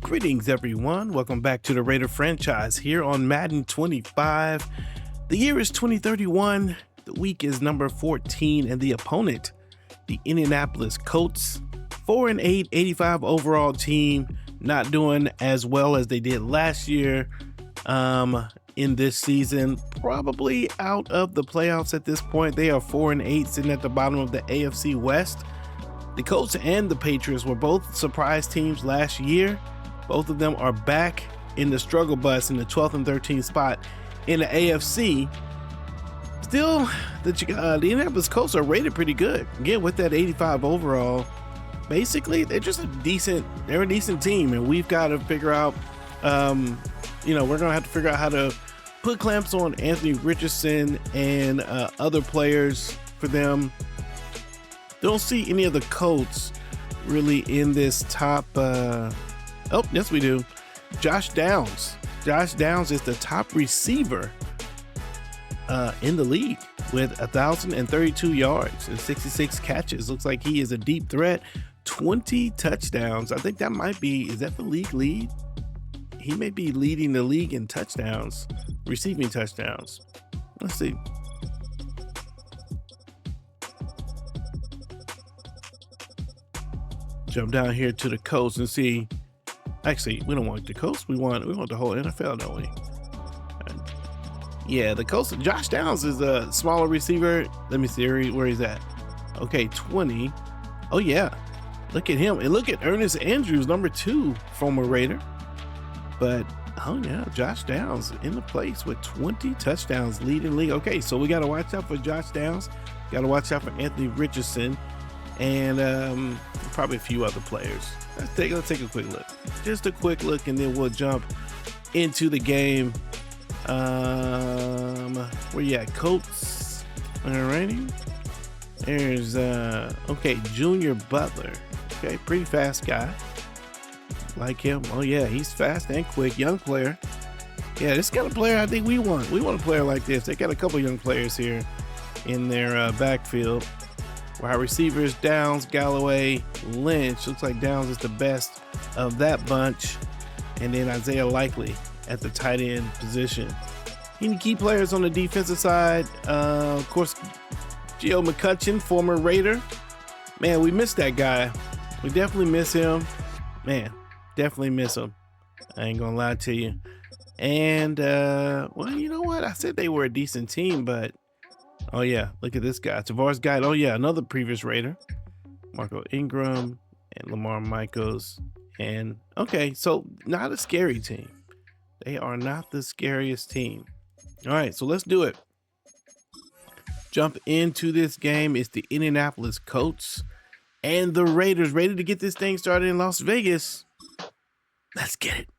Greetings, everyone. Welcome back to the Raider franchise here on Madden 25. The year is 2031. The week is number 14, and the opponent, the Indianapolis Colts, 4-8, 85 overall team, not doing as well as they did last year in this season. Probably out of the playoffs at this point. They are 4-8, sitting at the bottom of the AFC West. The Colts and the Patriots were both surprise teams last year. Both of them are back in the struggle bus in the 12th and 13th spot in the AFC. Still, the Indianapolis Colts are rated pretty good. Again, with that 85 overall, basically they're just a decent team, and we've got to figure out, we're gonna have to figure out how to put clamps on Anthony Richardson and other players for them. Don't see any of the Colts really in this top. Oh, yes, we do. Josh Downs. Josh Downs is the top receiver in the league with 1,032 yards and 66 catches. Looks like he is a deep threat. 20 touchdowns. I think that might be, is that the league lead? He may be leading the league in touchdowns, receiving touchdowns. Let's see. Jump down here to the Colts and see. Actually, we don't want the Colts. We want the whole NFL, don't we? Yeah, the Colts. Josh Downs is a smaller receiver. Let me see where he's at. Okay, 20. Oh yeah, look at him, and look at Ernest Andrews, number 2, former Raider. But oh yeah, Josh Downs in the place with 20 touchdowns, leading league. Okay, so we got to watch out for Josh Downs. Got to watch out for Anthony Richardson, and probably a few other players. Let's take a quick look. Just a quick look, and then we'll jump into the game. Where you at? Colts. Alrighty. There's okay, Junior Butler. Okay, pretty fast guy. Like him. Oh yeah, he's fast and quick. Young player. Yeah, this kind of player I think we want. We want a player like this. They got a couple young players here in their backfield. Wide receivers, Downs, Galloway, Lynch. Looks like Downs is the best of that bunch. And then Isaiah Likely at the tight end position. Any key players on the defensive side? Of course, Gio McCutcheon, former Raider. Man, we miss that guy. We definitely miss him. Man, definitely miss him. I ain't gonna lie to you. And, well, you know what? I said they were a decent team, but oh yeah, look at this guy, Tavares Guide. Oh yeah, another previous Raider, Marco Ingram and Lamar Michaels. And okay, so not a scary team. They are not the scariest team. All right, so let's do it. Jump into this game. It's the Indianapolis Colts and the Raiders, ready to get this thing started in Las Vegas. Let's get it.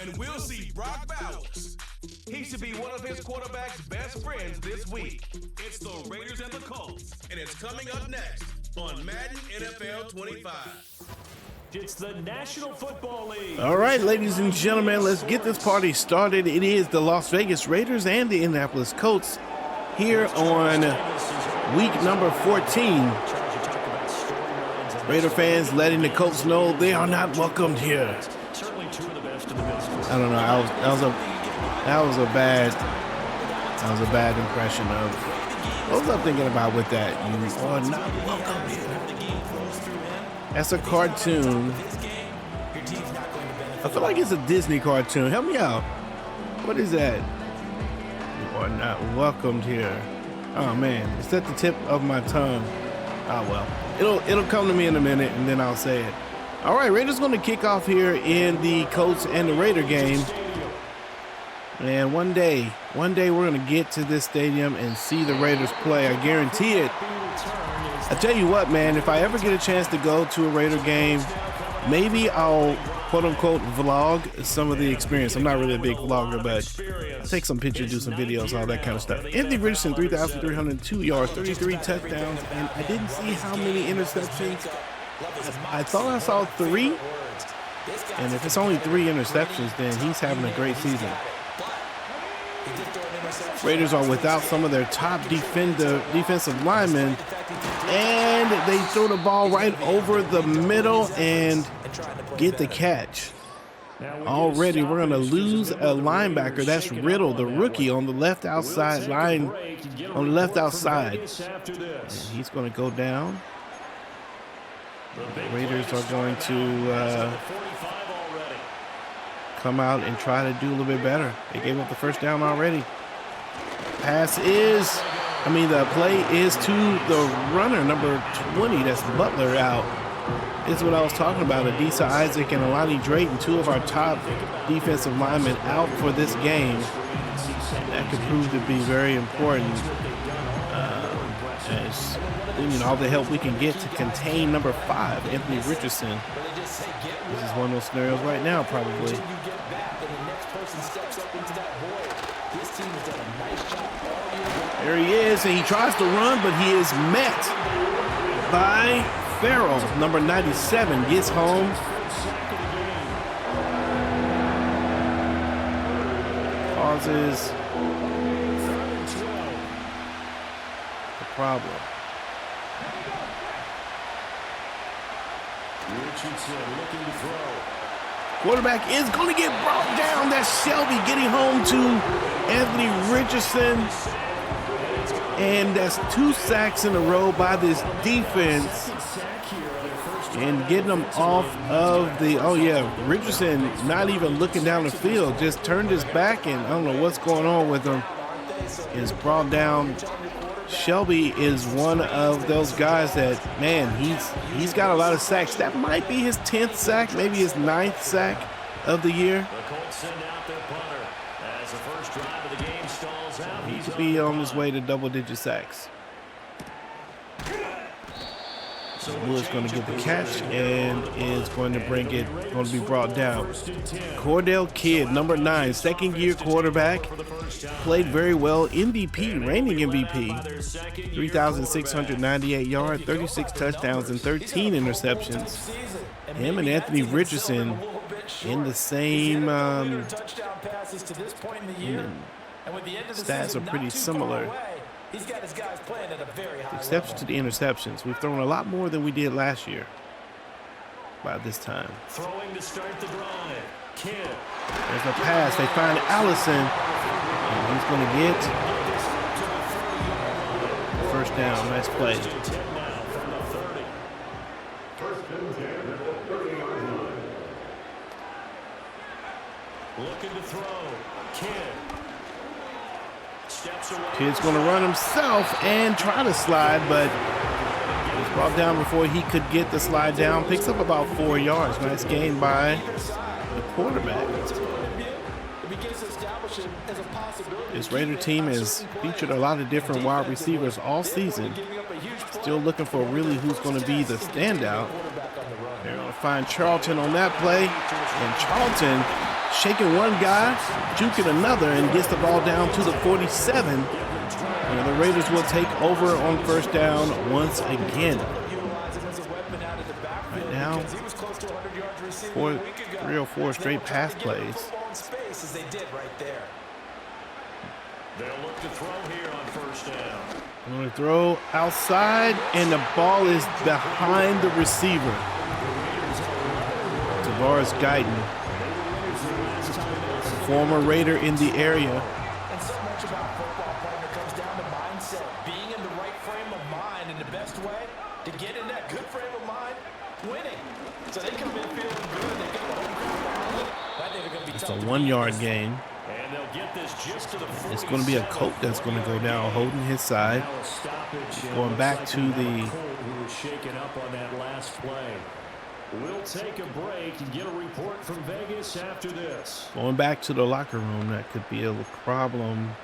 And we'll see Brock Bowers. He should be one of his quarterback's best friends this week. It's the Raiders and the Colts, and it's coming up next on Madden NFL 25. It's the National Football League. All right, ladies and gentlemen, let's get this party started. It is the Las Vegas Raiders and the Indianapolis Colts here on week number 14. Raider fans letting the Colts know they are not welcomed here. I don't know. That was a bad impression of. What was I thinking about with that? You are not welcome here. That's a cartoon. I feel like it's a Disney cartoon. Help me out. What is that? You are not welcomed here. Oh man, it's at the tip of my tongue. Oh well, it'll come to me in a minute, and then I'll say it. All right, Raiders going to kick off here in the Colts and the Raider game. And one day we're going to get to this stadium and see the Raiders play. I guarantee it. I tell you what, man, if I ever get a chance to go to a Raider game, maybe I'll quote-unquote vlog some of the experience. I'm not really a big vlogger, but I'll take some pictures, do some videos, all that kind of stuff. Anthony Richardson, 3,302 yards, 33 touchdowns, and I didn't see how many interceptions. I thought I saw 3, and if it's only 3 interceptions, then he's having a great season. Raiders are without some of their top defensive linemen, and they throw the ball right over the middle and get the catch. Already we're going to lose a linebacker. That's Riddle, the rookie, on the left outside line, on the left outside. And he's going to go down. The Raiders are going to come out and try to do a little bit better. They gave up the first down already. The play is to the runner, number 20, that's Butler, out. This is what I was talking about. Adisa Isaac and Alani Drayton, two of our top defensive linemen, out for this game. That could prove to be very important. As all the help we can get to contain number 5, Anthony Richardson. This is one of those scenarios right now, probably. There he is, and he tries to run, but he is met by Farrell. Number 97 gets home. Causes the problem. Looking to throw. Quarterback is going to get brought down. That's Shelby getting home to Anthony Richardson. And that's 2 sacks in a row by this defense. And getting them off of the, Richardson not even looking down the field. Just turned his back, and I don't know what's going on with him. Is brought down. Shelby is one of those guys that, man, he's got a lot of sacks. That might be his 10th sack, maybe his 9th sack of the year. The Colts send out their punter as the first drive of the game stalls out. He could be on his way to double-digit sacks. So Wood's going to get the catch and is going to be brought down. Cordell Kidd, number 9, second-year quarterback, played very well. MVP, reigning MVP, 3,698 yards, 36 touchdowns, and 13 interceptions. Him and Anthony Richardson in the same stats are pretty similar. He's got his guys playing at a very high exception to the interceptions. We've thrown a lot more than we did last year by this time. Throwing to start the drive. Kidd. There's a pass. They find Allison, and he's going to get the first down. Nice play. Looking to throw. Kidd. Kidd's going to run himself and try to slide, but he's brought down before he could get the slide down. Picks up about 4 yards. Nice gain by the quarterback. This Raider team has featured a lot of different wide receivers all season. Still looking for really who's going to be the standout. They're going to find Charlton on that play, and Charlton shaking one guy, juking another, and gets the ball down to the 47. And the Raiders will take over on first down once again. Right now, 3 or 4 straight pass plays. They'll look to throw here on first down. I'm going to throw outside, and the ball is behind the receiver. Tavares Guyton, former Raider in the area. And so much about football, partner, comes down to mindset. Being in the right frame of mind, and the best way to get in that good frame of mind, winning. So they come in feeling good. They get the home crowd. I think they're going to be It's tough a to 1-yard gain. And they'll get this just to the 47. It's going to be a Colt that's going to go down, holding his side. Going back to the... Who was shaken up on that last play. We'll take a break and get a report from Vegas after this. Going back to the locker room, that could be a problem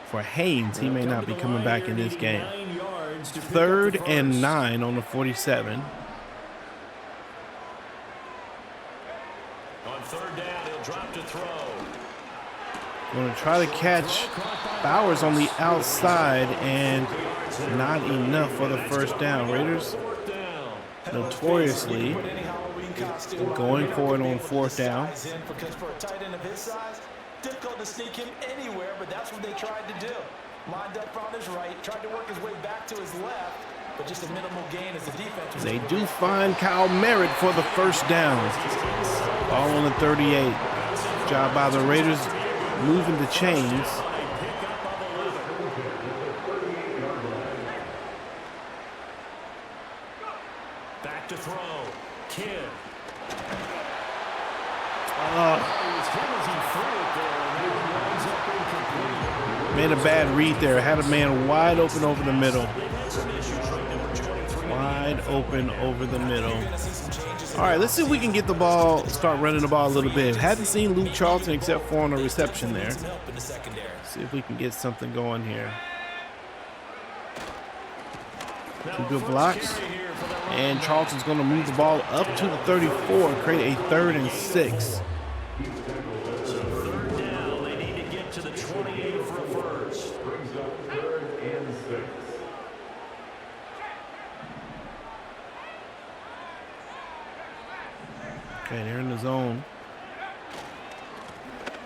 for Haynes. He may not be coming back in this game. 3rd and 9 on the 47. On third down, he'll drop to throw. Going to try to catch Bowers on the outside, and not enough for the first down. Raiders notoriously going for it on 4th down. Difficult to sneak him anywhere, but that's what they tried to do. Lined up on his right, tried to work his way back to his left, but just a minimal gain as the defense was. They do find Kyle Merritt for the first down. All on the 38. Job by the Raiders moving the chains. Back to throw. Kidd. Made a bad read there. Had a man wide open over the middle. Wide open over the middle. All right, let's see if we can get the ball, start running the ball a little bit. Hadn't seen Luke Charlton except for on a reception there. See if we can get something going here. Two good blocks. And Charlton's going to move the ball up to the 34, create a 3rd and 6. Third down, they need to get to the 28 for a first. Okay, they're in the zone.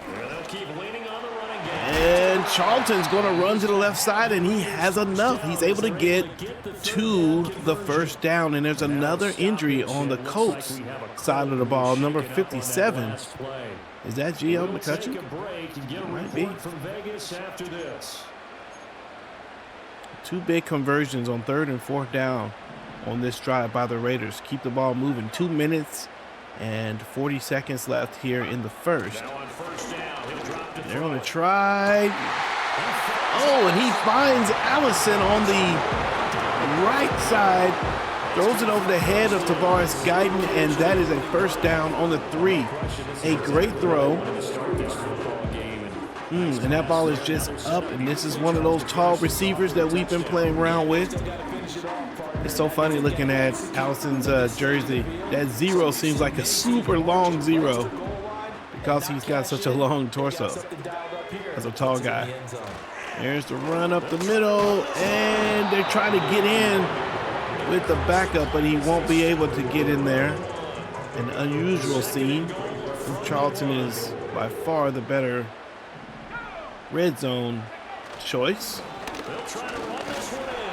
They'll keep leaning on the running game. And Charlton's going to run to the left side, and he has enough. He's able to get to the first down, and there's another injury on the Colts side of the ball, number 57. Is that G.L. McCutcheon? Might be. Two big conversions on 3rd and 4th down on this drive by the Raiders. Keep the ball moving. 2 minutes and 40 seconds left here in the first. They're going to try. Oh, and he finds Allison on the right side. Throws it over the head of Tavares Guyton, and that is a first down on the 3. A great throw. And that ball is just up, and this is one of those tall receivers that we've been playing around with. It's so funny looking at Allison's jersey. That 0 seems like a super long 0 because he's got such a long torso as a tall guy. There's the run up the middle, and they're trying to get in with the backup, but he won't be able to get in there. An unusual scene. Charlton is by far the better red zone choice.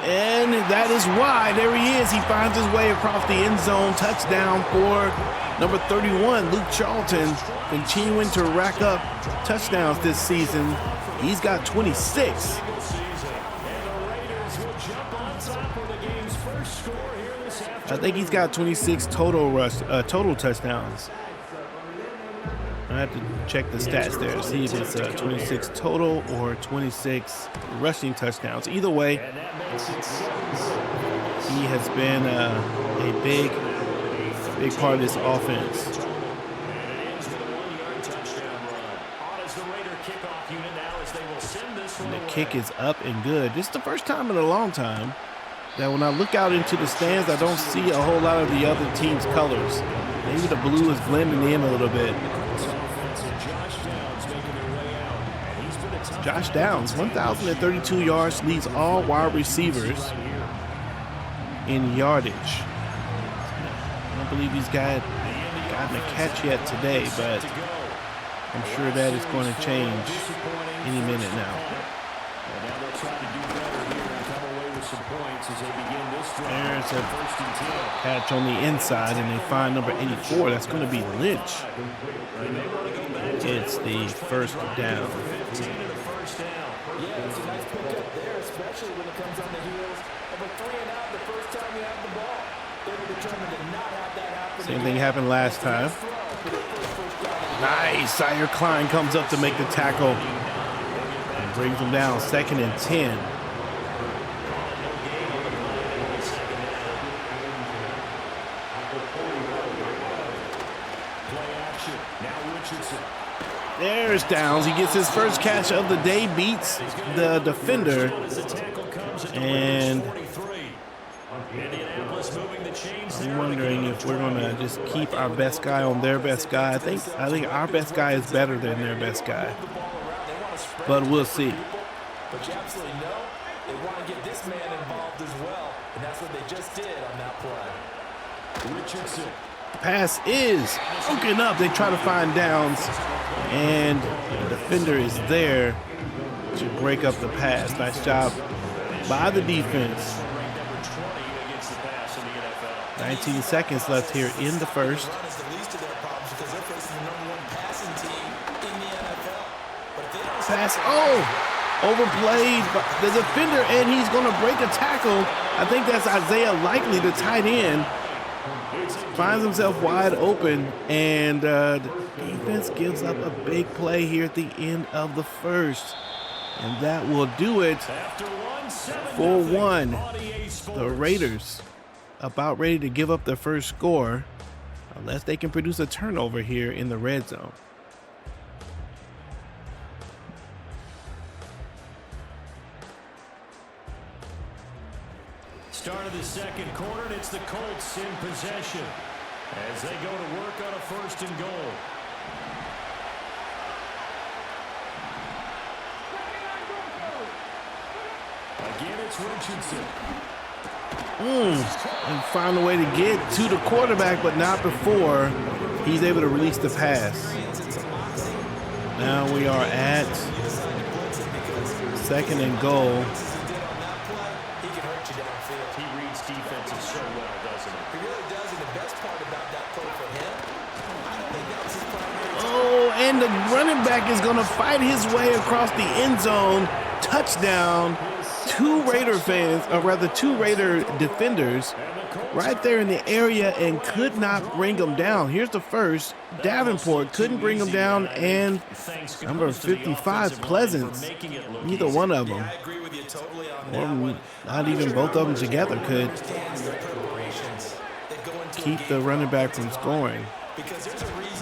And that is why. There he is. He finds his way across the end zone. Touchdown for number 31, Luke Charlton, continuing to rack up touchdowns this season. He's got 26. I think he's got 26 total touchdowns. I have to check the stats there to see if it's 26 total or 26 rushing touchdowns. Either way, he has been a big part of this offense. And the kick is up and good. This is the first time in a long time that when I look out into the stands, I don't see a whole lot of the other team's colors. Maybe the blue is blending in a little bit. Josh Downs, 1,032 yards, leads all wide receivers in yardage. I don't believe he's gotten a catch yet today, but I'm sure that is going to change any minute now. There's a catch on the inside, and they find number 84. That's going to be Lynch. It's the first down. Yeah, it's a nice pickup there, especially when it comes on the heels of a 3-and-out the first time you have the ball. They were determined to not have that happen. Same thing happened last time. Nice. Sire Klein comes up to make the tackle and brings him down. 2nd and 10. There's Downs. He gets his first catch of the day, beats the defender, and I'm wondering if we're going to just keep our best guy on their best guy. I think our best guy is better than their best guy, but we'll see. But you absolutely know they want to get this man involved as well, and that's what they just did on that play. Richardson Pass is broken up. They try to find downs, and the defender is there to break up the pass. Nice job by the defense. 19 seconds left here in the first. Pass, overplayed by the defender, and he's going to break a tackle. I think that's Isaiah Likely, the tight end. Finds himself wide open, and the defense gives up a big play here at the end of the first. And that will do it for 1. The Raiders about ready to give up their first score unless they can produce a turnover here in the red zone. Start of the second quarter, and it's the Colts in possession as they go to work on a 1st and goal. Again, it's Richardson. And find a way to get to the quarterback, but not before he's able to release the pass. Now we are at 2nd and goal. He reads defenses so well, doesn't he? He really does, and the best part about that play for him, I don't think that was his primary. And the running back is going to fight his way across the end zone. Touchdown. 2 Raider fans, or rather 2 Raider defenders right there in the area and could not bring him down. Here's the first. Davenport couldn't bring him down, and number 55, Pleasance, neither one of them, or not even both of them together, could keep the running back from scoring.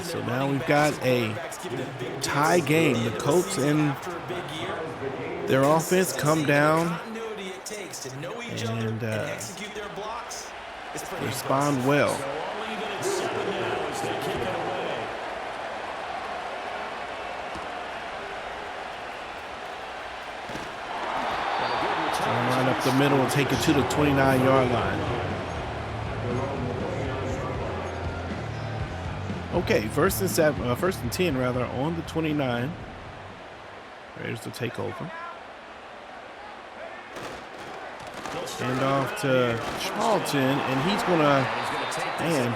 So now we've got a tie game. The Colts and their offense come down and respond well. Line up the middle and take it to the 29-yard line. Okay, 1st and 10 rather, on the 29. Raiders to take over. Hand off to Charlton, and he's going to,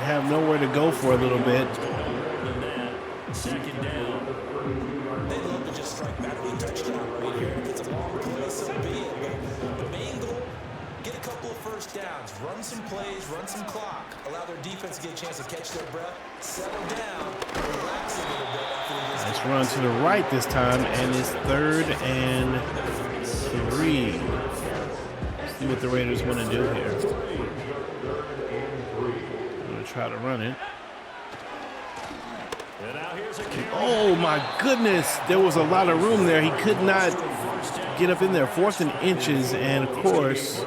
have nowhere to go for a little bit. Second down. They love to just strike back with a touchdown right here. If it's a long play, so be it. But the main goal, get a couple of first downs, run some plays, run some clock, allow their defense to get a chance to catch their breath, settle down, relax a little bit after this. Nice run to the right this time, and it's 3rd and 3. See what the Raiders want to do here. I'm going to try to run it. Oh my goodness, there was a lot of room there. He could not get up in there. 4th and inches, and of course,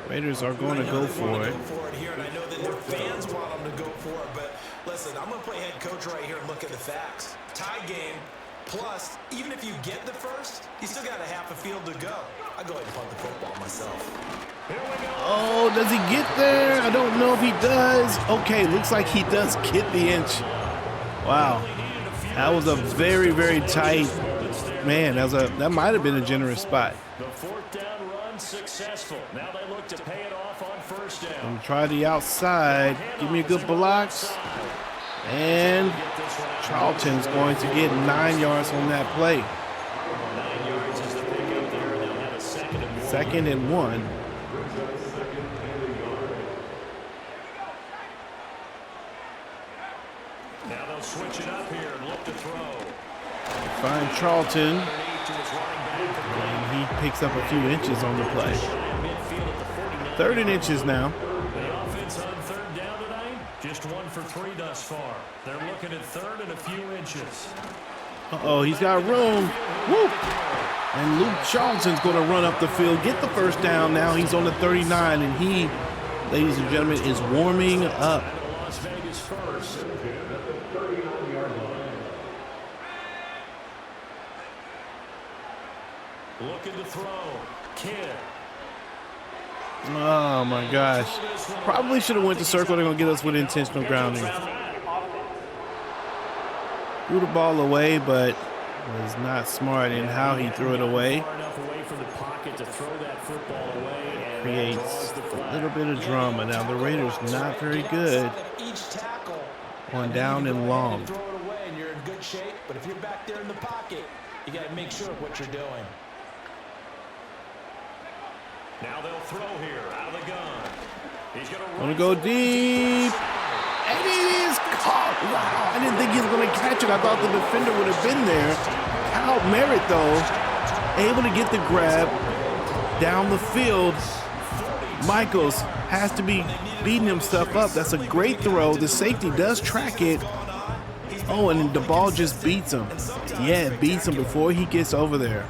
Raiders are going to go for it. And I know that their fans want them to go for it, but listen, I'm going to play head coach right here and look at the facts. Tie game, plus, even if you get the first, you still got a half a field to go. I go ahead and punt the football myself. Oh, does he get there? I don't know if he does. Okay, looks like he does get the inch. Wow, that was a very, very tight, man, that might have been a generous spot. The 4th down run successful. Now they look to pay it off on 1st down. And try the outside. Give me a good blocks. And Charlton's going to get 9 yards on that play. 9 yards is the pickup there. They'll have a 2nd and 1. Now they'll switch it up here and look to throw. Find Charlton, and he picks up a few inches on the play. 3rd and inches now. The offense on 3rd down tonight, just 1 for 3 thus far. They're looking at 3rd and a few inches. Uh-oh, he's got room. Woo! And Luke Charlton's going to run up the field, get the first down. Now he's on the 39, and he, ladies and gentlemen, is warming up. Las Vegas first. Looking to throw. Kidd. Oh my gosh. Probably should have went to circle. They're going to get us with intentional grounding. Threw the ball away, but was not smart in how he threw it away. Creates a little bit of drama. Now the Raiders not very good on down and long. Throw it away and you're in good shape, but if you're back there in the pocket, you got to make sure of what you're doing. Now they'll throw here out of the gun. He's gonna go deep. And it is caught. Wow, I didn't think he was gonna catch it. I thought the defender would have been there. Kyle Merritt, though, able to get the grab down the field. Michaels has to be beating himself up. That's a great throw. The safety does track it. Oh, and the ball just beats him. Yeah, it beats him before he gets over there.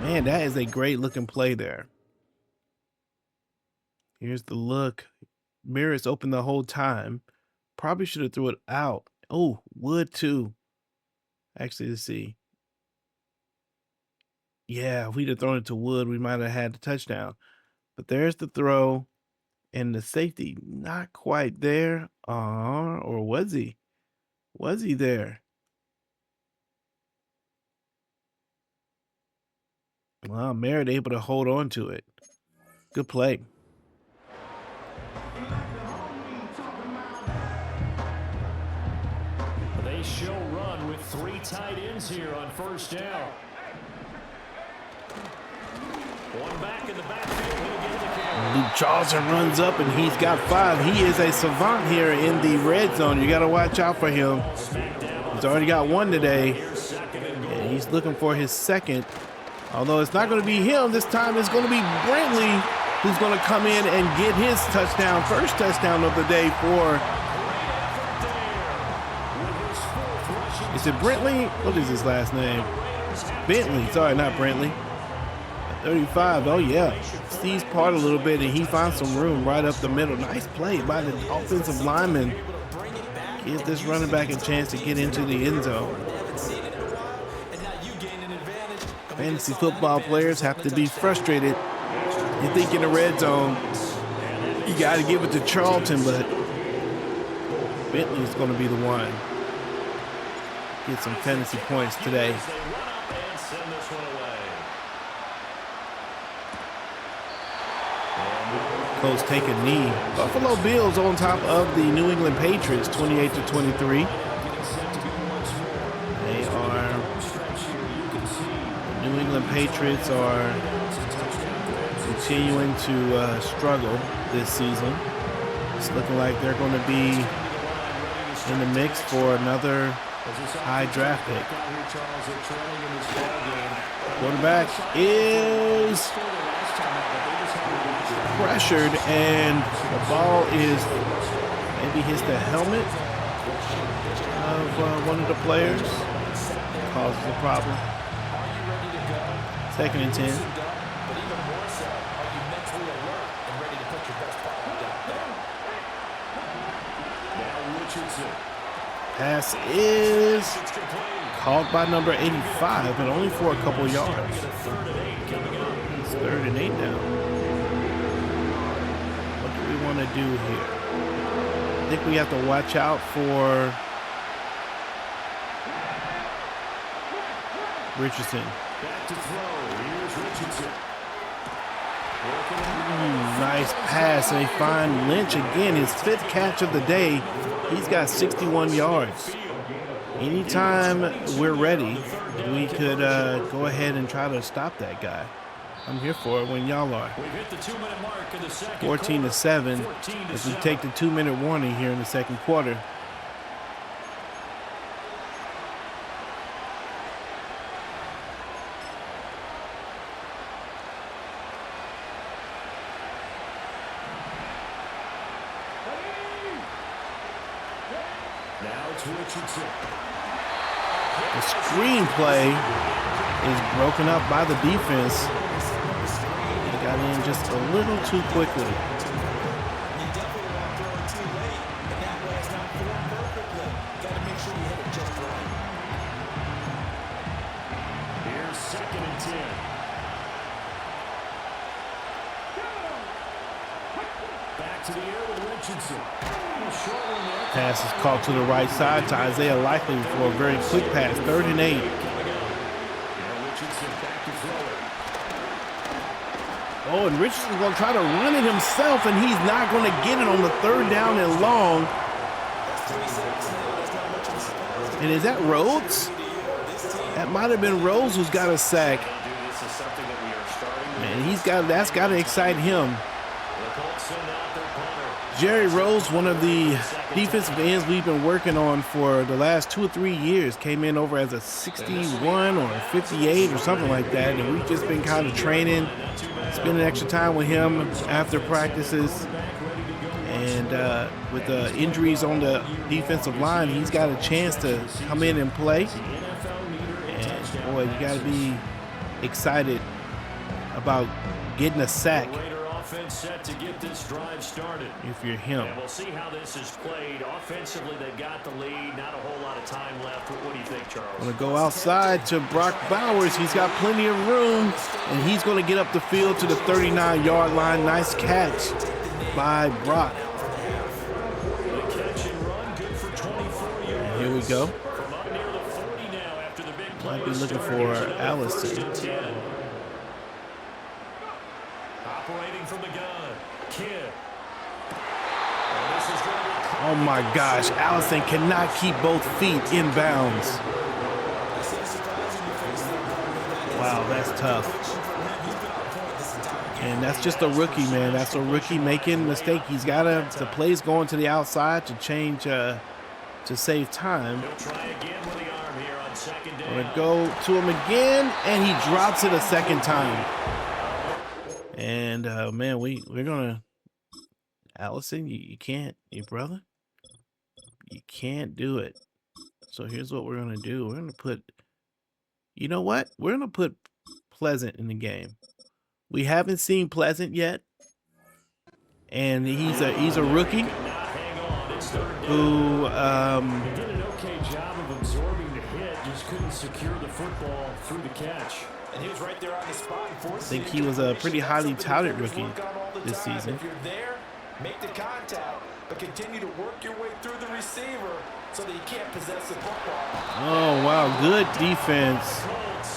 Man, that is a great looking play there. Here's the look. Merritt's open the whole time. Probably should have threw it out. Oh, Wood too. Actually, let's see. Yeah, if we'd have thrown it to Wood, we might have had the touchdown. But there's the throw. And the safety not quite there. Or was he? Was he there? Well, Merritt able to hold on to it. Good play. They show run with 3 tight ends here on first down. One back in the backfield. He'll get the carry. Luke Charleston runs up and he's got 5. He is a savant here in the red zone. You got to watch out for him. He's already got 1 today. And he's looking for his second. Although it's not going to be him. This time it's going to be Brentley who's going to come in and get his touchdown. First touchdown of the day for... Is it Brentley? What is his last name? Bentley. Sorry, not Brentley. 35. Oh, yeah. Sees part a little bit, and he finds some room right up the middle. Nice play by the offensive lineman. Give this running back a chance to get into the end zone. Fantasy football players have to be frustrated. You think in the red zone, you got to give it to Charlton, but Bentley's going to be the one. Get some fantasy points today. Colts take a knee. Buffalo Bills on top of the New England Patriots, 28-23. New England Patriots are continuing to struggle this season. It's looking like they're going to be in the mix for another high draft pick. Quarterback is pressured, and the ball is maybe hits the helmet of one of the players. Causes a problem. 2nd and 10. Pass is caught by number 85, but only for a couple yards. It's 3rd and 8 now. What do we want to do here? I think we have to watch out for Richardson. Back to throw. Here's Richardson. Nice pass. They find Lynch again. His 5th catch of the day. He's got 61 yards. Anytime we're ready, we could go ahead and try to stop that guy. I'm here for it when y'all are. 14-7 as we take the 2-minute warning here in the second quarter. The screenplay is broken up by the defense. They got in just a little too quickly. Here's 2nd and 10. to the air with Richardson. Pass is caught to the right side to Isaiah Likely for a very quick pass. 3rd and 8. Oh, and Richardson's going to try to run it himself, and he's not going to get it on the 3rd down and long. And is that Rhodes? That might have been Rhodes who's got a sack. And that's got to excite him. Jerry Rose, one of the defensive ends we've been working on for the last 2 or 3 years, came in over as a 61 or 58 or something like that, and we've just been kind of training, spending extra time with him after practices. And with the injuries on the defensive line, he's got a chance to come in and play. And boy, you got to be excited about getting a sack set to get this drive started. if you're him. And we'll see how this is played. Offensively, they've got the lead. Not a whole lot of time left. What do you think, Charles? Going to go outside to Brock Bowers. He's got plenty of room, and he's going to get up the field to the 39-yard line. Nice catch by Brock. The catch and run, good for 24 yards. And here we go. From up near the 40 now after the big play. Might be looking for Allison. Operating from the gun, Kidd. Oh my gosh, Allison cannot keep both feet in bounds. Wow, that's tough. And that's just a rookie, man. That's a rookie making a mistake. He's got to, the play's going to the outside to change, to save time. He'll try again with the arm here on 2nd down. Gonna go to him again, and he drops it a second time. And man, we're gonna, Allison, you can't, you brother, you can't do it. So here's what we're gonna do. We're gonna put, you know what? We're gonna put Pleasant in the game. We haven't seen Pleasant yet, and he's a rookie who did an okay job of absorbing the hit, just couldn't secure the football through the catch. And he was right there on the spot. I think he was a pretty highly touted rookie this season. If you're there, make the contact, but continue to work your way through the receiver so that you can't possess the football. Oh, wow, good defense.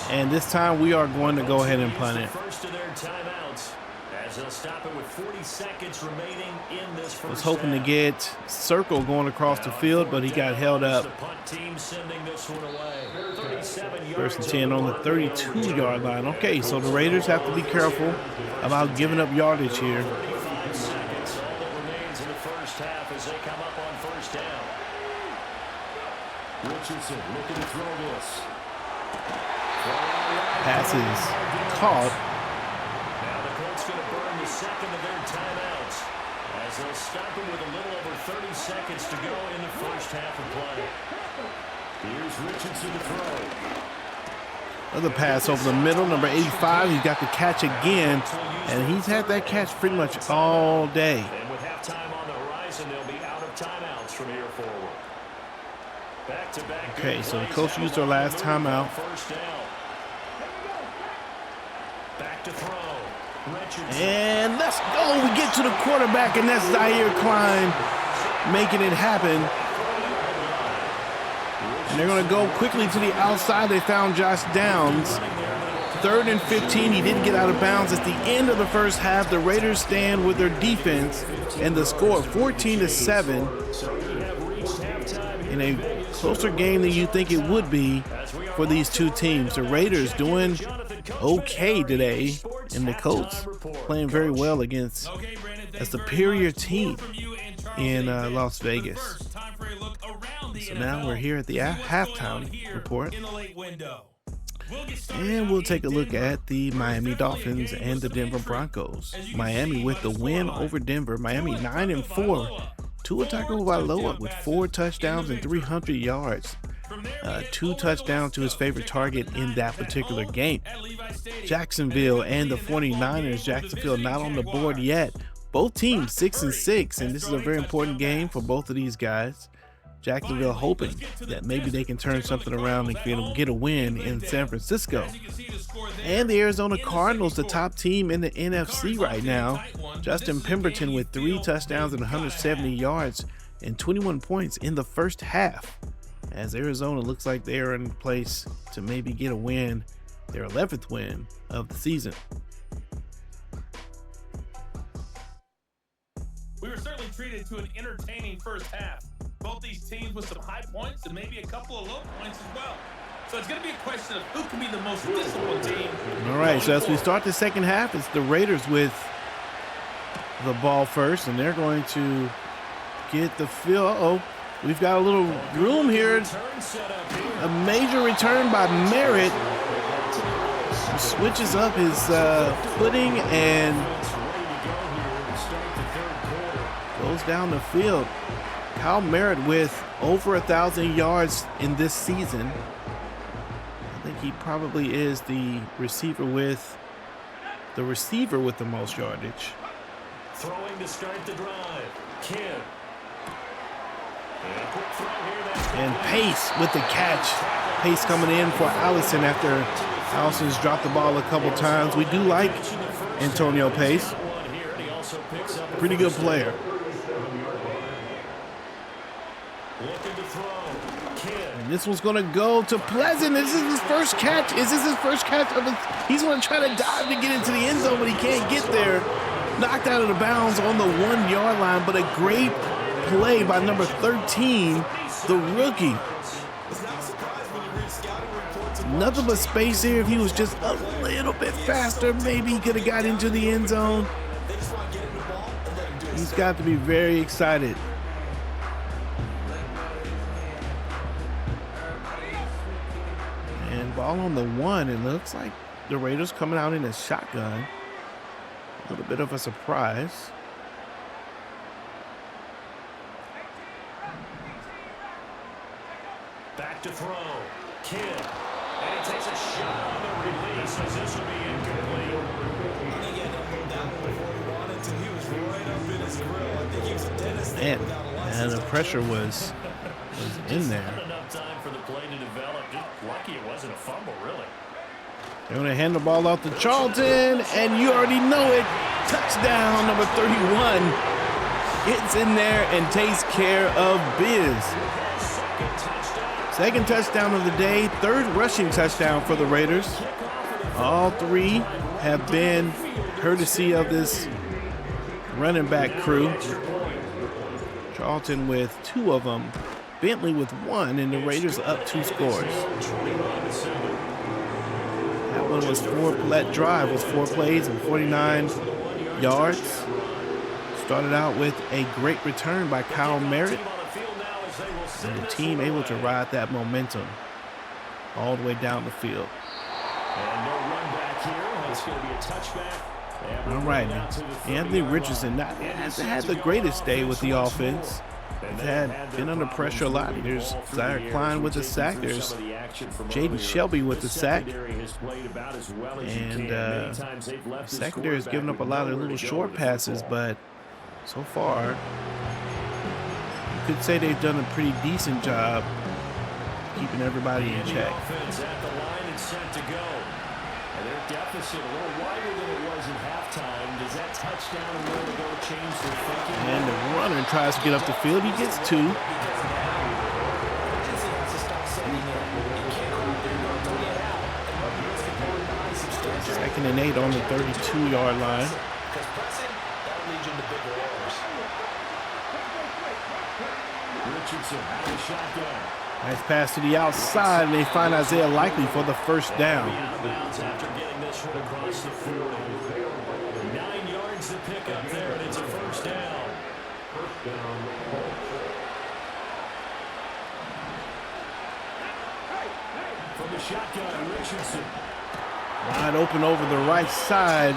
And this time we are going to go ahead and punt it. First of their timeouts as they'll stop it with 40 seconds remaining in this first. Was hoping to get Circle going across the field, but he got held up. The punt team sending this one away. 37 yards. 1st and 10 on the 32-yard line. Okay, so the Raiders have to be careful about giving up yardage here. 35 seconds, all that remains in the first half as they come up on 1st down. Richardson looking to throw this. Passes caught. Now the Colts going to burn the second of their timeouts as they'll stop it with a little over 30 seconds to go in the first half of play. Here's Richardson to throw. Another pass over the middle, number 85. He's got the catch again, and he's had that catch pretty much all day. And with halftime on the horizon, they'll be out of timeouts from here forward. Back-to-back. Okay, so the Colts used their last timeout. First down. Back to throw. Richardson. And let's go. We get to the quarterback, and that's Zaire Klein making it happen. And they're going to go quickly to the outside. They found Josh Downs. 3rd and 15. He didn't get out of bounds at the end of the first half. The Raiders stand with their defense, and the score 14-7 in a closer game than you think it would be for these two teams. The Raiders doing okay today, and the Colts playing very well against a superior team in Las Vegas. So now we're here at the halftime report, and we'll take a look at the Miami Dolphins and the Denver Broncos. Miami with the win over Denver. Miami 9-4. Tua Tagovailoa with 4 touchdowns and 300 yards. 2 touchdowns to his favorite target in that particular game. Jacksonville and the 49ers. Jacksonville not on the board yet. Both teams 6-6, and this is a very important game for both of these guys. Jacksonville hoping that maybe they can turn something around and get a win in San Francisco. And the Arizona Cardinals, the top team in the NFC right now. Justin Pemberton with 3 touchdowns and 170 yards and 21 points in the first half, as Arizona looks like they are in place to maybe get a win, their 11th win of the season. We were certainly treated to an entertaining first half. Both these teams with some high points and maybe a couple of low points as well. So it's going to be a question of who can be the most disciplined team. All right, so as we start the second half, it's the Raiders with the ball first, and they're going to get the field. Uh-oh, we've got a little room here. A major return by Merritt. Switches up his footing and goes down the field. Kyle Merritt with over 1,000 yards in this season. I think he probably is the receiver with the most yardage. Throwing to start the drive. Kim. And Pace with the catch. Pace coming in for Allison after Allison's dropped the ball a couple times. We do like Antonio Pace. Pretty good player. And this one's going to go to Pleasant. This is his first catch. Is this his first catch of his? He's going to try to dive to get into the end zone, but he can't get there. Knocked out of the bounds on the 1 yard line, but a great play by number 13, the rookie. Nothing but space here. If he was just a little bit faster, maybe he could have got into the end zone. He's got to be very excited. And ball on the 1. It looks like the Raiders coming out in a shotgun. A little bit of a surprise. Back to throw. Kidd. And he takes a shot on the release as this will be incomplete. I think he had to hold that one before he wanted to. He was right up in his grill. I think he was a dentist. And the pressure was in there. Not enough time for the play to develop. Just lucky it wasn't a fumble, really. They're going to hand the ball off to Charlton, and you already know it. Touchdown, number 31. Gets in there and takes care of biz. Second touchdown of the day, 3rd rushing touchdown for the Raiders. All 3 have been courtesy of this running back crew. Charlton with 2 of them, Bentley with 1, and the Raiders up 2 scores. That one was that drive was 4 plays and 49 yards. Started out with a great return by Kyle Merritt. And the team able to ride that momentum all the way down the field. And no run back here. It's going to be a touchback. All right, now. Anthony Richardson hasn't had the greatest day with the offense. He's been under pressure a lot. There's Zaire Klein with the sack. There's Jaden Shelby with the sack. And secondary has given up a lot of little short passes, but so far, you could say they've done a pretty decent job keeping everybody in check. Their deficit a little wider than it was at halftime. Does that touchdown a little ago change their thinking? And the runner tries to get up the field. He gets 2. Second and 8 on the 32-yard line. Richardson out of shotgun. Nice pass to the outside, and they find Isaiah Likely for the first down. After getting this one across the 40. 9 yards to pick up there, and it's a first down. From the shotgun, Richardson. Wide open over the right side.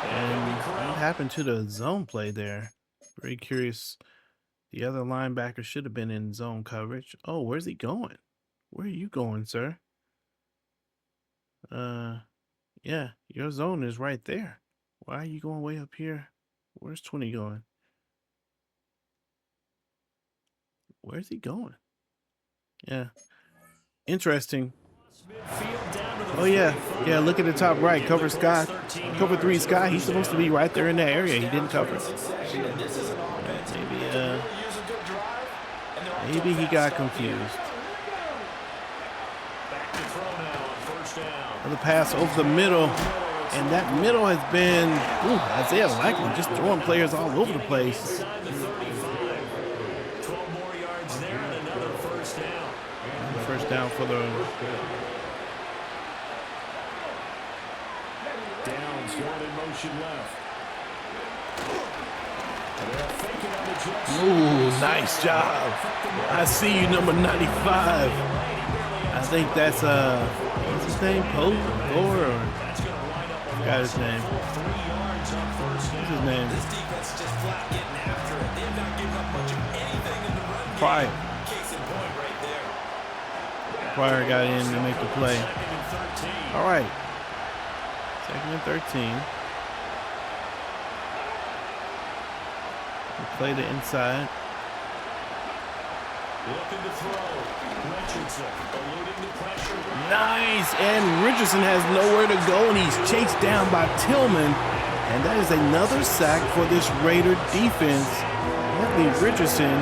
And what happened to the zone play there? Very curious. The other linebacker should have been in zone coverage. Oh, where's he going? Where are you going, sir? Yeah, your zone is right there. Why are you going way up here? Where's 20 going? Where's he going? Yeah. Interesting. Oh, yeah. Yeah, look at the top right. Cover Scott. Cover 3 Scott. He's supposed to be right there in that area. He didn't cover. Maybe he got confused. Another pass over the middle. And that middle has been Isaiah Likely just throwing players all over the place. 12 more yards there and another first down. First down for the Downs going in motion left. Ooh, nice job. I see you, number 95. I think that's what's his name? Poe or got his name. What's his name? This defense is just flat getting after it. They've not given up much of anything in the run game. Pryor. Case in point right there. Pryor got in to make the play. All right. 2nd and 13. We play the inside. Looking to throw. Richardson eluding the pressure. Nice, and Richardson has nowhere to go, and he's chased down by Tillman, and that is another sack for this Raider defense. Anthony Richardson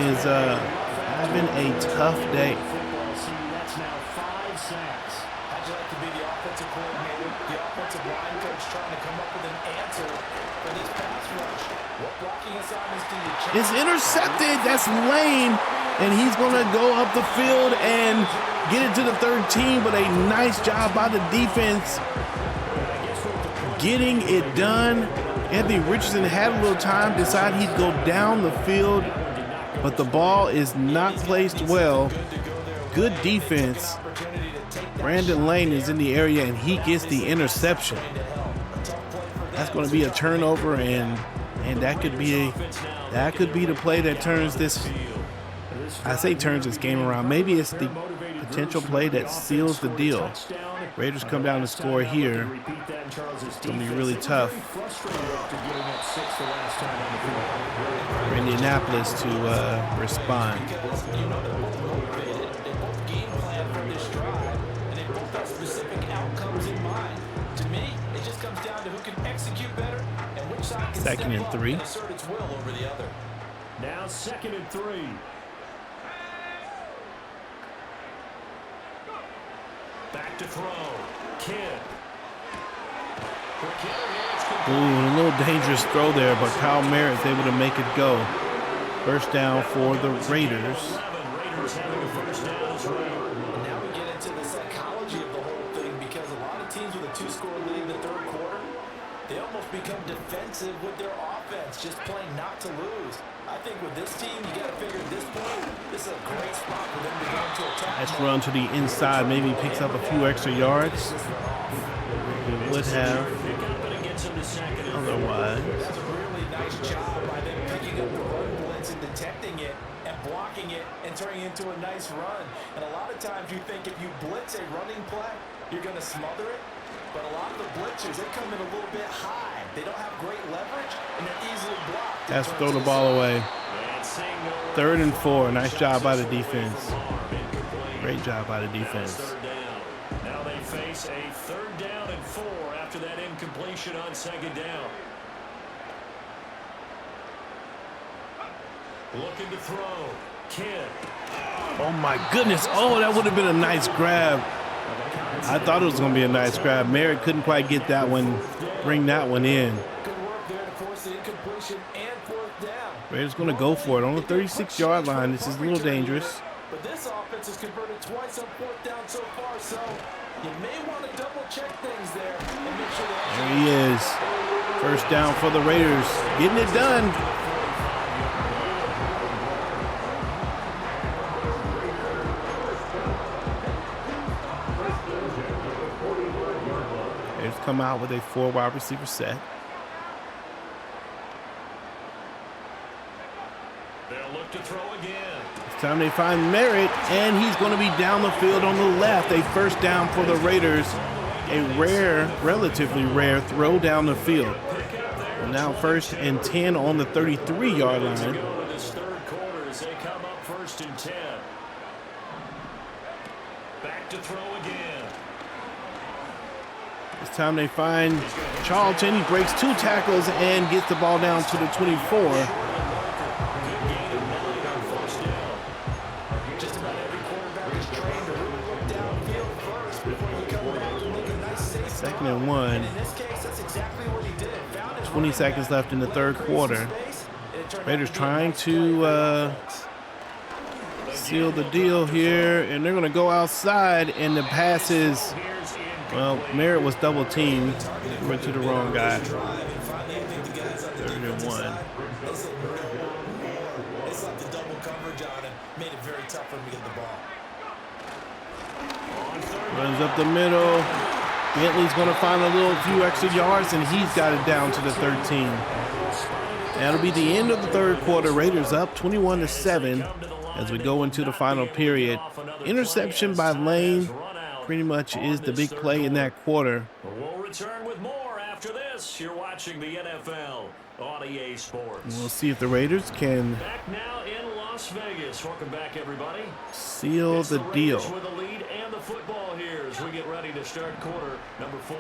is having a tough day. That's now 5 sacks. How'd you like to be the offensive coordinator, the offensive line coach trying to come up with an answer for this pass rush? What blocking assignments do you check? It's intercepted. That's Lane, and he's going to go up the field and get it to the 13, but a nice job by the defense getting it done. Anthony Richardson had a little time, decided he'd go down the field, but the ball is not placed well. Good defense. Brandon Lane is in the area, and he gets the interception. That's going to be a turnover, and that could be the play that turns this. I say turns this game around. Maybe it's the potential play that seals the deal. Raiders come down to score here. It's going to be really tough for Indianapolis to respond. Second and 3. Now 2nd and 3. Back to throw. Kidd. Ooh, a little dangerous throw there, but Kyle Merritt's able to make it go. First down for the Raiders. Raiders having a first down as well. And now we get into the psychology of the whole thing, because a lot of teams with a 2-score lead in the 3rd quarter, they almost become defensive with their offense, just playing not to lose. I think with this team, you got to figure at this point, this is a great spot for them to go into attack. Let's run to the inside, maybe picks up a few extra yards. It would have otherwise. That's a really nice job by them picking up the run blitz and detecting it and blocking it and turning it into a nice run. And a lot of times you think if you blitz a running play, you're going to smother it. But a lot of the blitzers, they come in a little bit high. They don't have great leverage, and they're easily blocked. That's throw the ball away. 3rd and 4. Nice job by the defense. Great job by the defense. Now they face a 3rd down and 4 after that incompletion on 2nd down. Looking to throw. Kidd. Oh my goodness. Oh, that would have been a nice grab. I thought it was going to be a nice grab. Merritt couldn't quite get that one, bring that one in. Good work there to force the incompletion and 4th down. Raiders going to go for it on the 36-yard line. This is a little dangerous. But this offense has converted twice on 4th down so far, so you may want to double-check things there and make sure that. There he is. First down for the Raiders. Getting it done. Come out with a 4 wide receiver set. They'll look to throw again. This time they find Merritt, and he's going to be down the field on the left. A first down for the Raiders. A rare, relatively rare throw down the field. And now 1st and 10 on the 33-yard line. This 3rd quarter time they find Charlton. He breaks 2 tackles and gets the ball down to the 24. Second and 1. 20 seconds left in the third quarter. Raiders trying to seal the deal here, and they're going to go outside, and the pass is, well, Merritt was double teamed. Went to the wrong guy. 3rd and 1. Runs up the middle. Bentley's going to find a few extra yards, and he's got it down to the 13. That'll be the end of the third quarter. Raiders up 21-7 as we go into the final period. Interception by Lane pretty much is the big play in that quarter. We'll return with more after this. You're watching the NFL on EA Sports. We'll see if the Raiders can Back now in Las Vegas. Welcome back, everybody. seal the deal. With the lead and the football here as we get ready to start quarter number 4.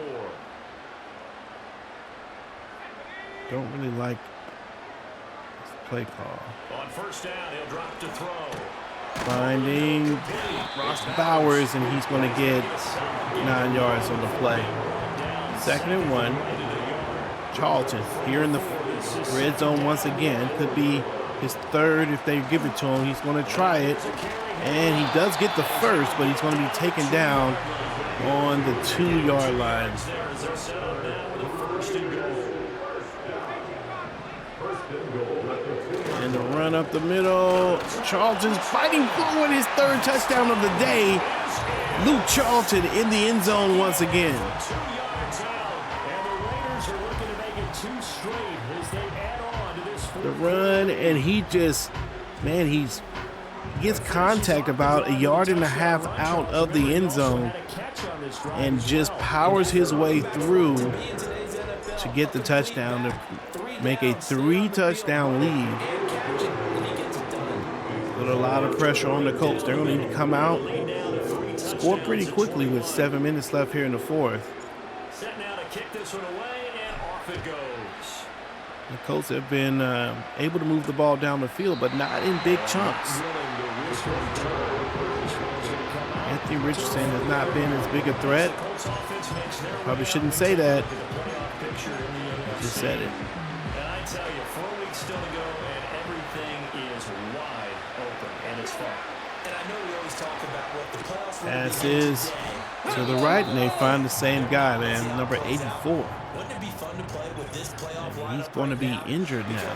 Don't really like this play call. On first down, he'll drop to throw. Finding Ross Bowers, and he's going to get 9 yards on the play. 2nd and 1. Charlton here in the red zone once again. Could be his 3rd if they give it to him. He's going to try it, and he does get the first, but he's going to be taken down on the 2-yard line. And the run up the middle. Charlton's fighting forward, his 3rd touchdown of the day. Luke Charlton in the end zone once again. The run, and he just, man, he gets contact about 1.5 yards out of the end zone and just powers his way through to get the touchdown to make a 3-touchdown lead. Put a lot of pressure on the Colts. They're going to need to come out, score pretty quickly with 7 minutes left here in the 4th. Set now to kick this one away, and off it goes. The Colts have been able to move the ball down the field, but not in big chunks. Anthony Richardson has not been as big a threat. Probably shouldn't say that. Just said it. And I tell you, 4 weeks still to go, and everything is wide open, and it's fun. And I know we always talk about what the playoffs will Pass be is to the right, and they find the same guy, man, number 84. Wouldn't it be fun to play with this playoff lineup? He's going to be injured now.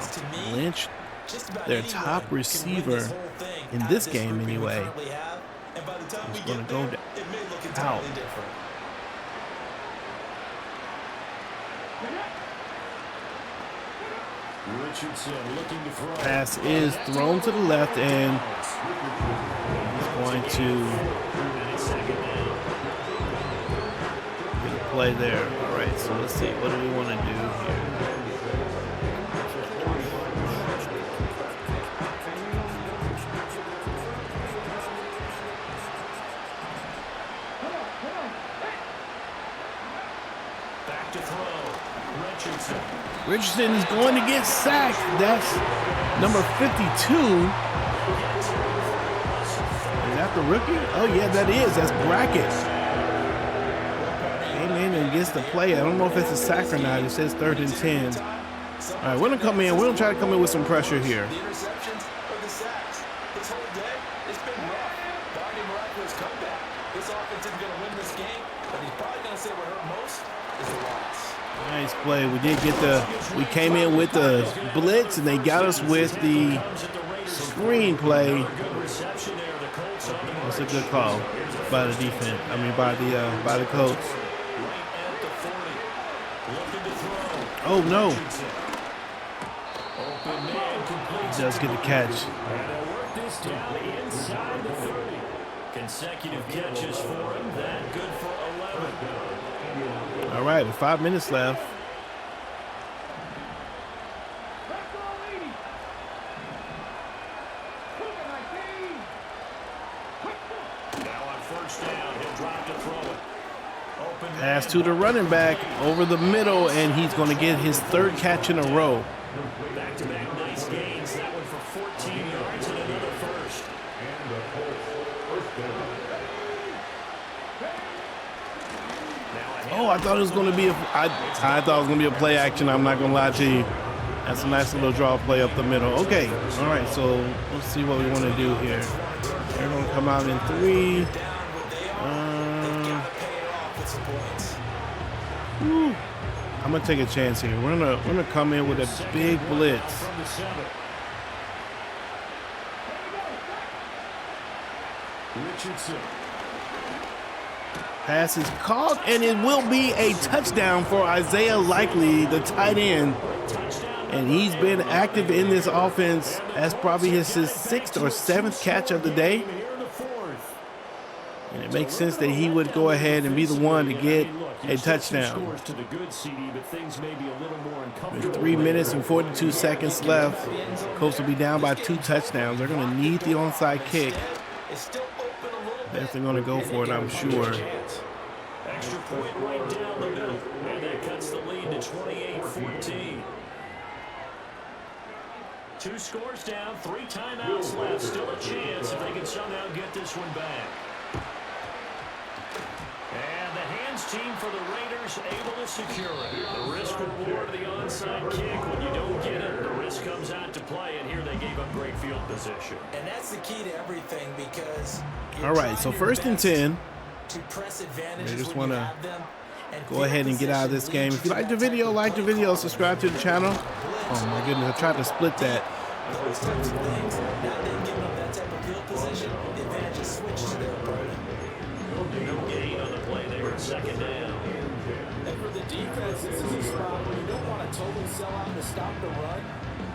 Lynch, their top receiver in this game anyway, is going to go out. Richardson looking to throw. Pass is thrown to the left, and he's going to get a play there. All right, so let's see. What do we want to do here? Back to throw. Richardson is going to get sacked. That's number 52. Is that the rookie? Oh, yeah, that is. That's Brackett. Came in and gets the play. I don't know if it's a sack or not. It says 3rd and 10. All right, we're going to come in. We're going to try to come in with some pressure here. The interceptions or the sacks. This whole day, it's been rough. Barney miraculous comeback. This offense isn't going to win this game, but he's probably going to say what hurt most is the loss. Nice play. We came in with the blitz, and they got us with the screen play. That's a good call by the defense. I mean, by the Colts. Oh no! He does get the catch. Consecutive catches for him. That good for 11. All right, with 5 minutes left. Pass to the running back over the middle, and he's going to get his 3rd catch in a row. Back-to-back nice gains. That one for 14 yards and another first. Oh, I thought it was going to be I thought it was going to be a play action. I'm not going to lie to you. That's a nice little draw play up the middle. Okay, all right, so let's see what we want to do here. They're going to come out in 3. I'm going to take a chance here. We're gonna come in with a big blitz. Richardson. Pass is caught, and it will be a touchdown for Isaiah Likely, the tight end. And he's been active in this offense. That's probably his 6th or 7th catch of the day. And it makes sense that he would go ahead and be the one to get a touchdown. With 3 minutes and 42 seconds left, Colts will be down by 2 touchdowns. They're going to need the onside kick. Definitely going to go for it, I'm sure. Extra point right down the middle, and that cuts the lead to 28-14. 2 scores down, 3 timeouts left. Still a chance if they can somehow get this one back. And the hands team for the Raiders able to secure it. The risk reward of the onside kick. When you don't get it, the risk comes out to play, and here they gave up great field position. And that's the key to everything, because all right, so 1st and 10. They just want to go ahead and get out of this game. If you like the video, subscribe to the channel. Oh my goodness, I tried to split that. Those types of things, now they've given up that type of field position, the advantage is switched to their opponent. No gain on the play there, 2nd down. And for the defense, this is a spot where you don't want to totally sell out to stop the run,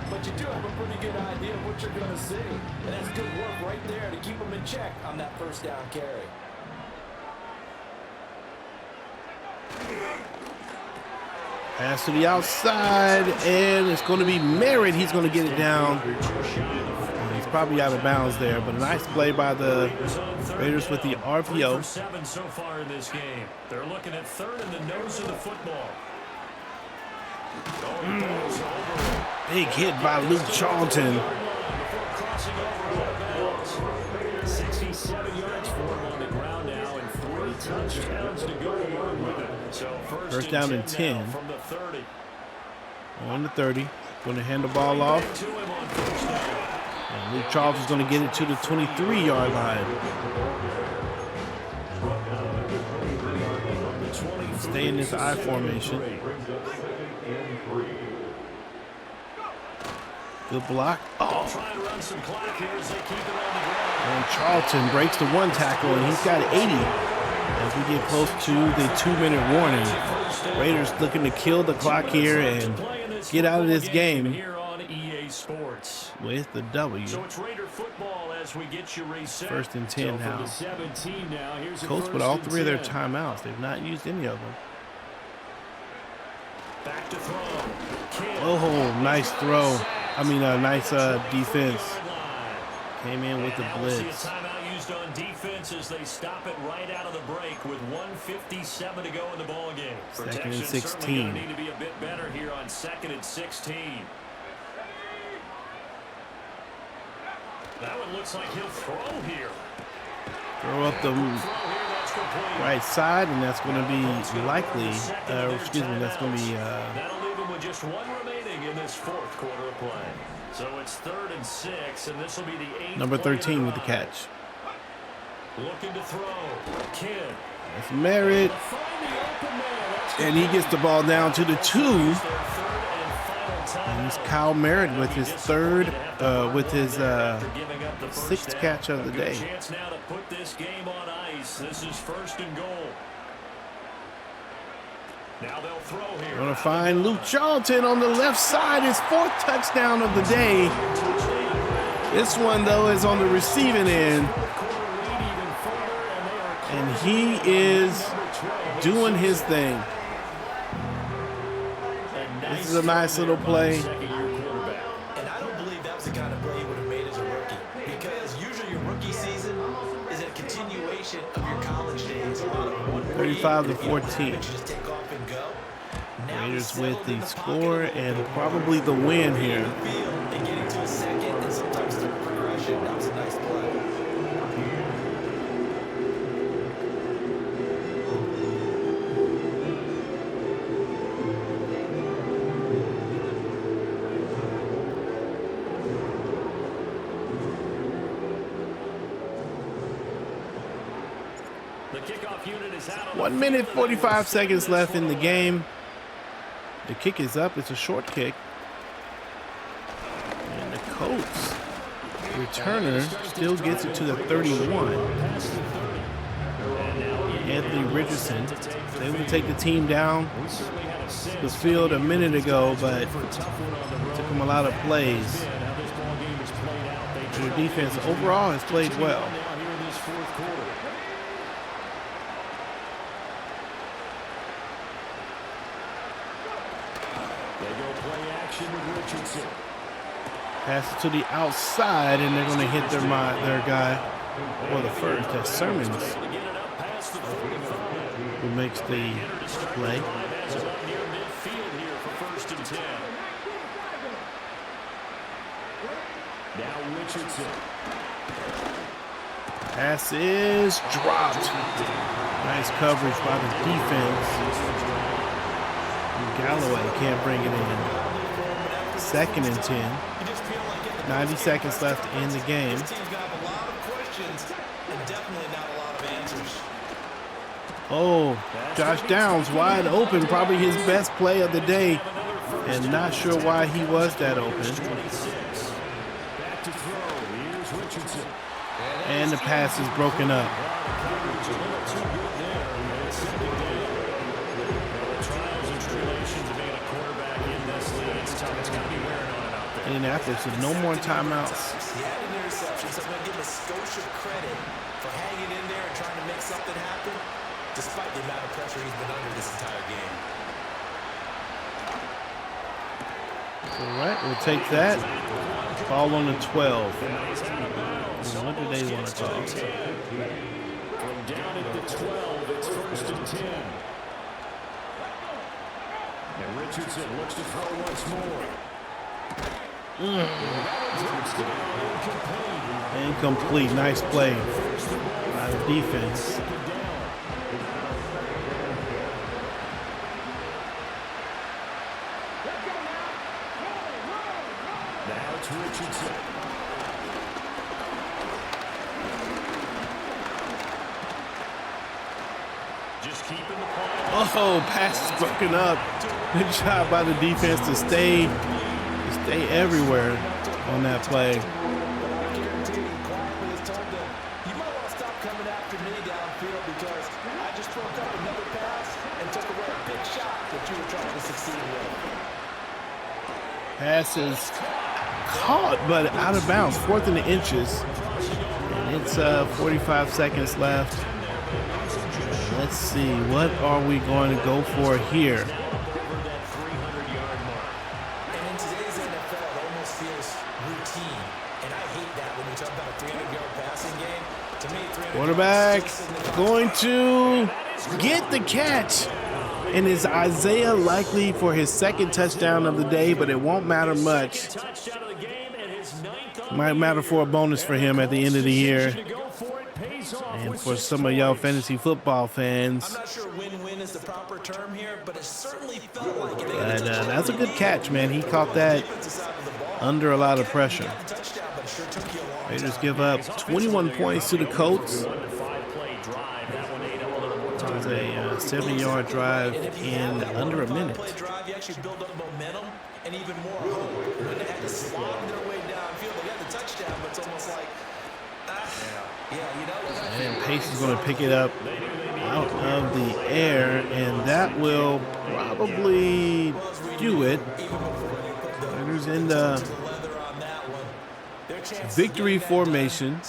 but you do have a pretty good idea of what you're going to see. And that's good work right there to keep them in check on that 1st down carry. Pass to the outside, and it's going to be Merritt. He's going to get it down. He's probably out of bounds there, but a nice play by the Raiders with the RPO. 7 so far in this game. They're looking at 3rd in the nose of the football. Big hit by Luke Charlton. 67 yards for him on the ground now, and 3 touchdowns to go along with it. So 1st down and 10. From the 30. On the 30. Going to hand the ball off. And Luke Charlton's going to get it to the 23-yard line. Stay in this I formation. Good block. Oh. And Charlton breaks the 1 tackle, and he's got 80 as we get close to the 2-minute warning. Raiders looking to kill the clock here and get out of this game with the W. So it's Raider football as we get you reset. 1st and 10 now. Colts with all 3 of their timeouts. They've not used any of them. Back to throw. Oh, nice throw. I mean, nice defense. Came in with the blitz. Timeout used on defense as they stop it right out of the break with 1:57 to go in the ball game. 2nd and 16. Need to be a bit better here on 2nd and 16. That one looks like he'll throw here. Throw up the right side, and that's going to be likely. Excuse me, that's going to be. That'll leave him with just 1 remaining in this 4th quarter of play. So it's 3rd and 6, and this will be the 8th. Number 13 with the catch. Looking to throw. Kidd. That's Merritt. And he gets the ball down to the 2. And it's Kyle Merritt with his 3rd, with his 6th catch of the day. Chance now to put this game on ice. This is 1st and goal. Now they'll throw here. Going to find Luke Charlton on the left side. His 4th touchdown of the day. This one, though, is on the receiving end. And he is doing his thing. This is a nice little play. And I don't believe that was the kind of play you would have made as a rookie, because usually your rookie season is a continuation of your college days. A lot of 1-read 45-14. Raiders with the score and probably the win here. And getting to a second and sometimes third progression. That was a nice play. The kickoff unit is out. 1 minute, 45 seconds left in the game. The kick is up. It's a short kick. And the Colts returner still gets it to the 31. Anthony Richardson was able to take the team down the field a minute ago, but it took him a lot of plays. Their defense overall has played well. Pass it to the outside, and they're going to hit their guy for the first. That's Sermons who makes the play. Pass is dropped. Nice coverage by the defense. Galloway can't bring it in. 2nd and 10. 90 seconds left in the game. Oh, Josh Downs wide open, probably his best play of the day, and not sure why he was that open. And the pass is broken up. Indianapolis with no more timeouts. He had an interception, so I'm going to give Scotia credit for hanging in there and trying to make something happen, despite the amount of pressure he's been under this entire game. All right, we'll take that. Ball on the 12. What do they want to call? From down at the 12, it's 1st and 10. And Richardson looks to throw once more. Incomplete. Nice play by the defense. Now it's Richardson. Just keeping the play. Oh, pass is broken up. Good job by the defense to stay everywhere on that play. You might want to stop coming after me downfield because I just broke up another pass and took away a big shot that you were trying to succeed with. Pass is caught, but out of bounds. 4th and inches. And it's 45 seconds left. Let's see. What are we going to go for here? Quarterback going to get the catch. And is Isaiah likely for his 2nd touchdown of the day, but it won't matter much. Might matter for a bonus for him at the end of the year. And for some of y'all fantasy football fans. I'm not sure win-win is the proper term here, but it certainly felt like it. But that's a good catch, man. He caught that under a lot of pressure. Raiders give up 21 points to the Colts. It was a 70-yard drive in under a minute. You actually build up momentum and even more hope. When they had to slog their way downfield, they got the touchdown, but it's almost like, and Pace is going to pick it up out of the air, and that will probably do it. Raiders in the victory formation.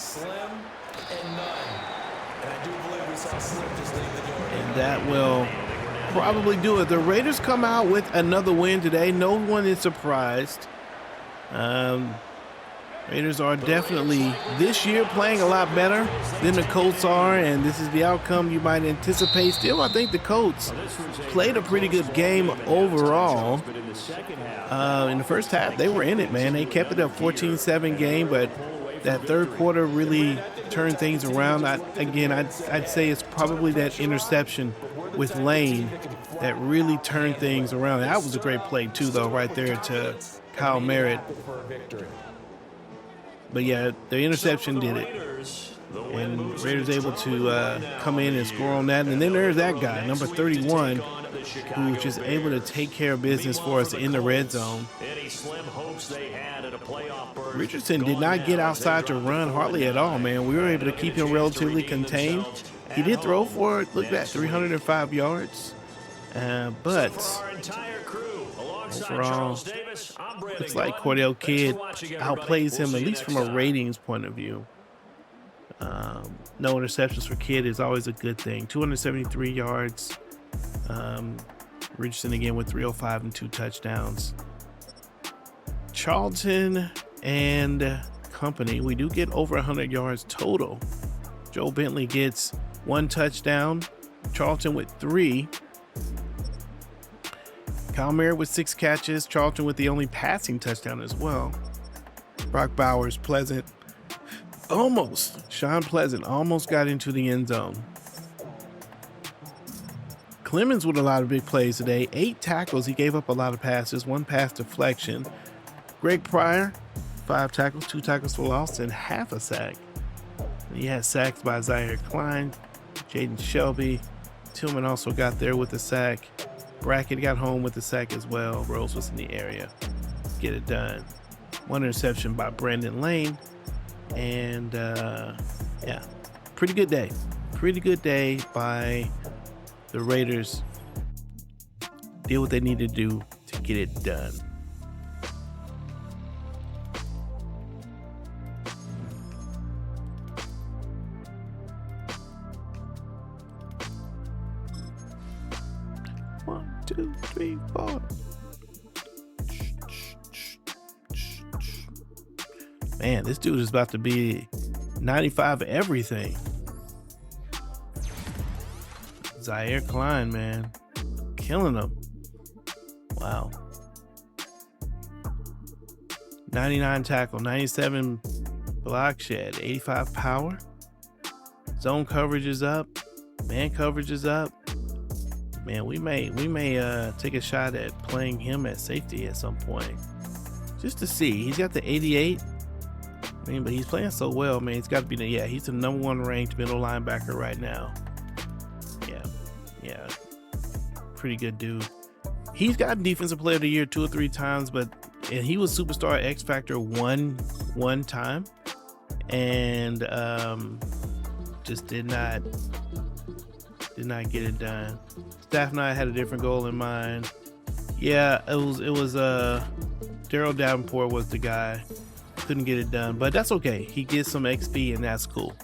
And that will probably do it. The Raiders come out with another win today. No one is surprised. Raiders are definitely this year playing a lot better than the Colts are, and this is the outcome you might anticipate. Still, I think the Colts played a pretty good game overall. In the first half, they were in it, man. They kept it a 14-7 game, but that third quarter really turned things around. I'd say it's probably that interception with Lane that really turned things around. That was a great play too, though, right there to Kyle Merritt. But yeah, the interception did it. And Raiders able to come in and score on that. And then there's that guy, number 31, who was just able to take care of business for us in the red zone. Richardson did not get outside to run hardly at all, man. We were able to keep him relatively contained. He did throw for, look at that, 305 yards. But overall, looks like Cordell Kidd outplays him, at least from a ratings point of view. No interceptions for Kidd is always a good thing. 273 yards. Richardson again with 305 and 2 touchdowns. Charlton and company, we do get over 100 yards total. Joe Bentley gets 1 touchdown. Charlton with 3. Kyle Merritt with 6 catches. Charlton with the only passing touchdown as well. Brock Bowers, Pleasant, Sean Pleasant almost got into the end zone. Clemens with a lot of big plays today. 8 tackles. He gave up a lot of passes. 1 pass deflection. Greg Pryor, 5 tackles, 2 tackles for loss, and half a sack. He had sacks by Zaire Klein, Jaden Shelby. Tillman also got there with a sack. Brackett got home with the sack as well. Rose was in the area. Get it done. 1 interception by Brandon Lane. And yeah, pretty good day. Pretty good day by the Raiders. Did what they need to do to get it done. One, two, three, four. Man, this dude is about to be 95 everything. Zaire Klein, man. Killing him. Wow. 99 tackle, 97 block shed, 85 power. Zone coverage is up. Man coverage is up. Man, we may take a shot at playing him at safety at some point. Just to see. He's got the 88. I mean, but he's playing so well, man. He's got to be he's the number 1 ranked middle linebacker right now. Yeah. Pretty good dude. He's got Defensive Player of the Year 2 or 3 times, and he was Superstar X Factor one time, and just did not get it done. Staff and I had a different goal in mind. Yeah, it was Daryl Davenport was the guy. Couldn't get it done, but that's okay. He gets some XP, and that's cool.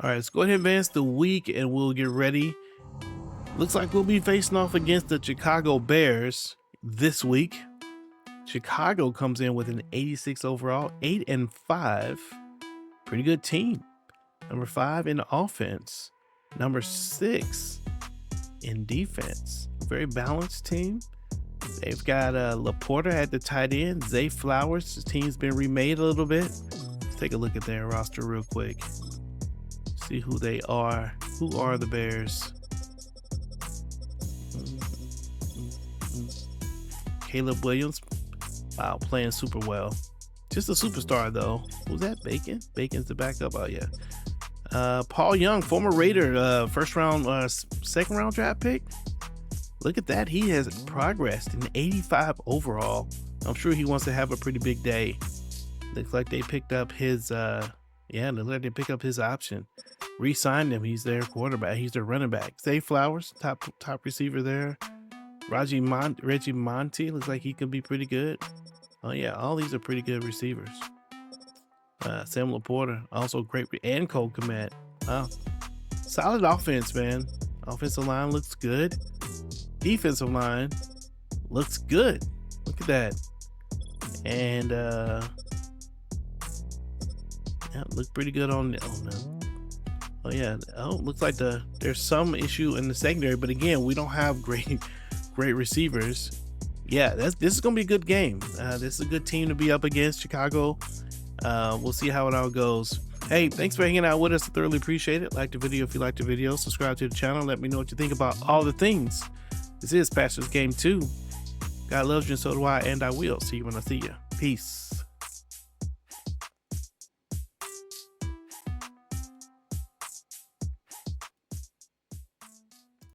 All right, let's go ahead and advance the week, and we'll get ready. Looks like we'll be facing off against the Chicago Bears this week. Chicago comes in with an 86 overall, 8-5. Pretty good team. Number 5 in offense. Number 6 in defense. Very balanced team. They've got Laporta at the tight end. Zay Flowers. The team's been remade a little bit. Let's take a look at their roster real quick. See who they are. Who are the Bears? Caleb Williams. Wow, playing super well. Just a superstar, though. Who's that? Bacon? Bacon's the backup. Oh, yeah. Paul Young, former Raider, second round draft pick. Look at that. He has progressed in 85 overall. I'm sure he wants to have a pretty big day. Looks like they picked up his, option. Re-signed him. He's their quarterback. He's their running back. Zay Flowers, top receiver there. Reggie Monty looks like he could be pretty good. Oh yeah, all these are pretty good receivers. Sam Laporta, also great, and Cole Kmet. Wow. Solid offense, man. Offensive line looks good. Defensive line looks good. Look at that. And yeah, look pretty good on the. Oh yeah. Oh, looks like there's some issue in the secondary, but again, we don't have great receivers. Yeah, this is gonna be a good game. This is a good team to be up against, Chicago. We'll see how it all goes. Hey, thanks for hanging out with us. I thoroughly appreciate it. Like the video if you like the video. Subscribe to the channel. Let me know what you think about all the things. This is Pastor's Game 2. God loves you and so do I, and I will see you when I see you. Peace.